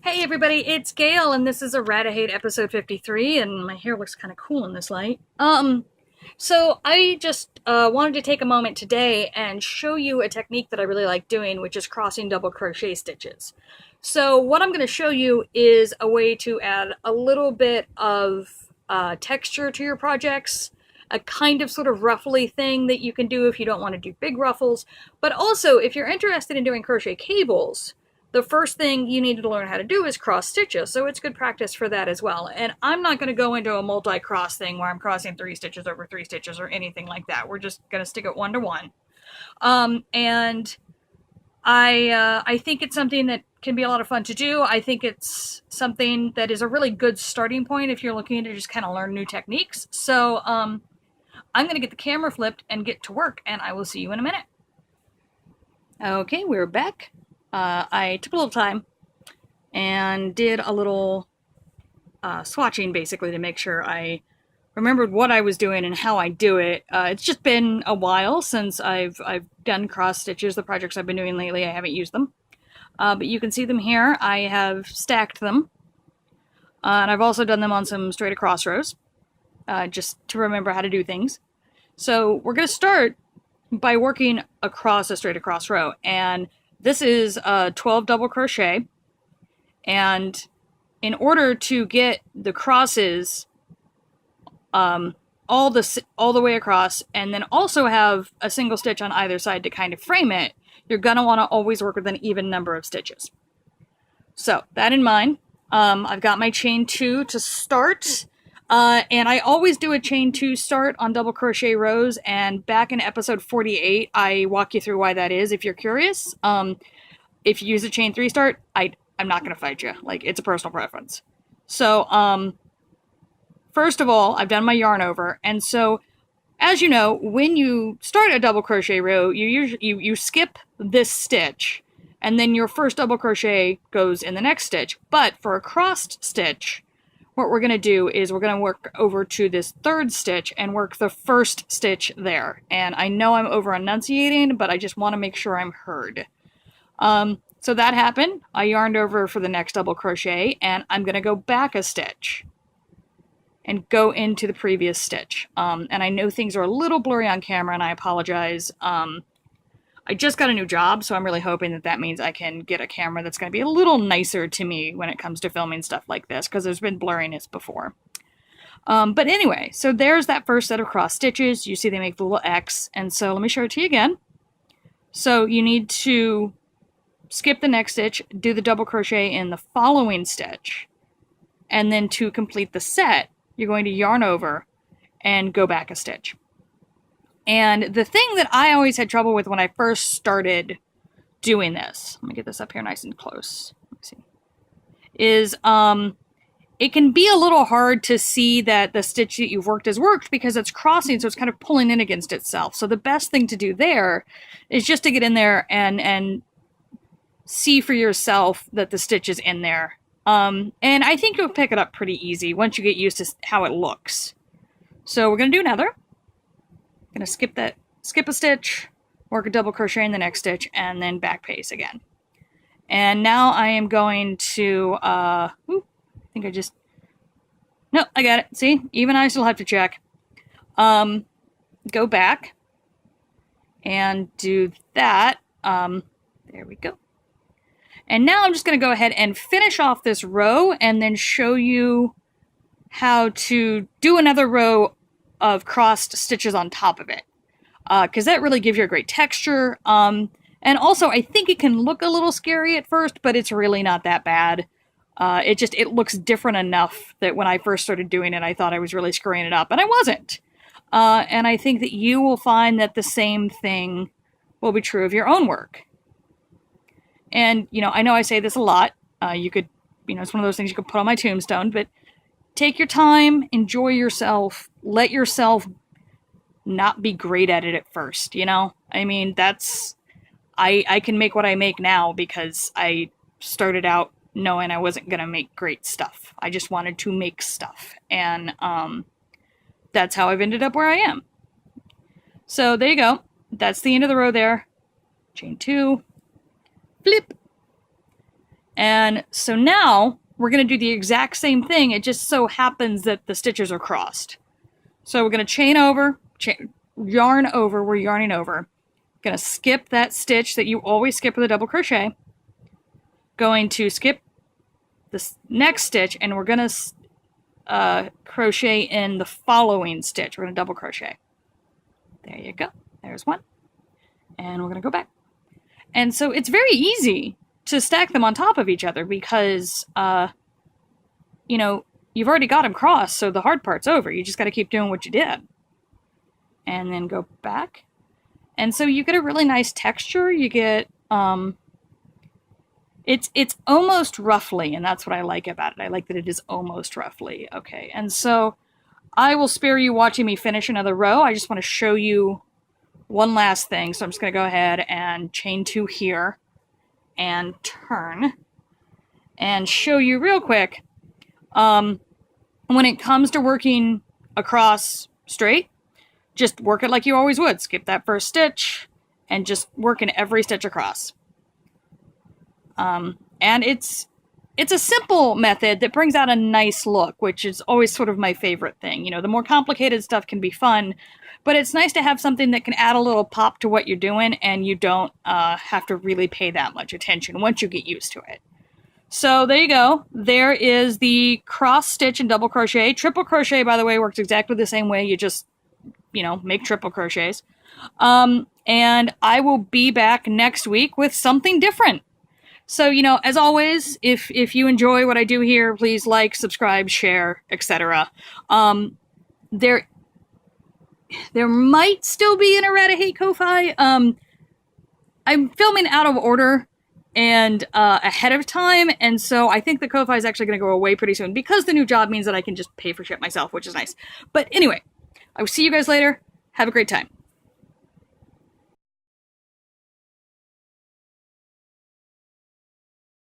Hey everybody, it's Gail, and this is Errata-Hate episode 53, and my hair looks kind of cool in this light. So I just wanted to take a moment today and show you a technique that I really like doing, which is crossing double crochet stitches. So what I'm going to show you is a way to add a little bit of texture to your projects, a kind of sort of ruffly thing that you can do if you don't want to do big ruffles, but also if you're interested in doing crochet cables, the first thing you need to learn how to do is cross stitches, so it's good practice for that as well. And I'm not going to go into a multi-cross thing where I'm crossing 3 stitches over 3 stitches or anything like that. We're just going to stick it 1 to 1. And I think it's something that can be a lot of fun to do. I think it's something that is a really good starting point if you're looking to just kind of learn new techniques. So I'm going to get the camera flipped and get to work, and I will see you in a minute. Okay, we're back. I took a little time and did a little swatching basically to make sure I remembered what I was doing and how I do it. It's just been a while since I've done cross stitches. The projects I've been doing lately, I haven't used them. But you can see them here. I have stacked them. And I've also done them on some straight across rows, just to remember how to do things. So we're going to start by working across a straight across row. And this is 12 double crochet, and in order to get the crosses all the way across, and then also have a single stitch on either side to kind of frame it, you're gonna want to always work with an even number of stitches. So that in mind, I've got my chain 2 to start. And I always do a chain 2 start on double crochet rows, and back in episode 48, I walk you through why that is if you're curious. If you use a chain 3 start, I'm not going to fight you. Like, it's a personal preference. So, first of all, I've done my yarn over, and so, as you know, when you start a double crochet row, you skip this stitch, and then your first double crochet goes in the next stitch. But for a crossed stitch, what we're going to do is we're going to work over to this third stitch and work the first stitch there. And I know I'm over enunciating, but I just want to make sure I'm heard. So that happened. I yarned over for the next double crochet, and I'm going to go back a stitch and go into the previous stitch. And I know things are a little blurry on camera, and I apologize. I just got a new job, so I'm really hoping that means I can get a camera that's going to be a little nicer to me when it comes to filming stuff like this, because there's been blurriness before. But anyway, so there's that first set of cross stitches. You see they make the little X, and so let me show it to you again. So you need to skip the next stitch, do the double crochet in the following stitch, and then to complete the set, you're going to yarn over and go back a stitch. And the thing that I always had trouble with when I first started doing this, let me get this up here nice and close, let me see, is it can be a little hard to see that the stitch that you've worked has worked because it's crossing, so it's kind of pulling in against itself. So the best thing to do there is just to get in there and see for yourself that the stitch is in there. And I think you'll pick it up pretty easy once you get used to how it looks. So we're going to do another. Going to skip a stitch, work a double crochet in the next stitch, and then back pace again. And now I am going to, I think I just, no, I got it. See, even I still have to check. Go back and do that. There we go. And now I'm just going to go ahead and finish off this row and then show you how to do another row of crossed stitches on top of it, because that really gives you a great texture. And also, I think it can look a little scary at first, but it's really not that bad. It looks different enough that when I first started doing it, I thought I was really screwing it up, and I wasn't. And I think that you will find that the same thing will be true of your own work. And, you know I say this a lot. You could, it's one of those things you could put on my tombstone, but take your time, enjoy yourself, let yourself not be great at it at first, I mean, I can make what I make now because I started out knowing I wasn't going to make great stuff. I just wanted to make stuff. And that's how I've ended up where I am. So there you go. That's the end of the row there. Chain 2, flip, And so now we're going to do the exact same thing. It just so happens that the stitches are crossed. So we're going to chain over, yarn over, we're yarning over. Going to skip that stitch that you always skip with a double crochet. Going to skip this next stitch, and we're going to crochet in the following stitch. We're going to double crochet. There you go. There's one. And we're going to go back. And so it's very easy to stack them on top of each other because, you know, you've already got them crossed, so the hard part's over. You just got to keep doing what you did. And then go back. And so you get a really nice texture. You get, it's almost roughly, and that's what I like about it. I like that it is almost roughly. Okay, and so I will spare you watching me finish another row. I just want to show you one last thing. So I'm just going to go ahead and chain 2 here and turn and show you real quick. When it comes to working across straight, just work it like you always would. Skip that first stitch and just work in every stitch across. And it's a simple method that brings out a nice look, which is always sort of my favorite thing. You know, the more complicated stuff can be fun, but it's nice to have something that can add a little pop to what you're doing, and you don't have to really pay that much attention once you get used to it. So there you go. There is the cross stitch and double crochet. Triple crochet, by the way, works exactly the same way. You just, you know, make triple crochets. And I will be back next week with something different. So, you know, as always, if you enjoy what I do here, please like, subscribe, share, etc. There might still be an Errata-Hate Ko-Fi. I'm filming out of order and ahead of time, and so I think the Ko-Fi is actually going to go away pretty soon because the new job means that I can just pay for shit myself, which is nice. But anyway, I will see you guys later. Have a great time.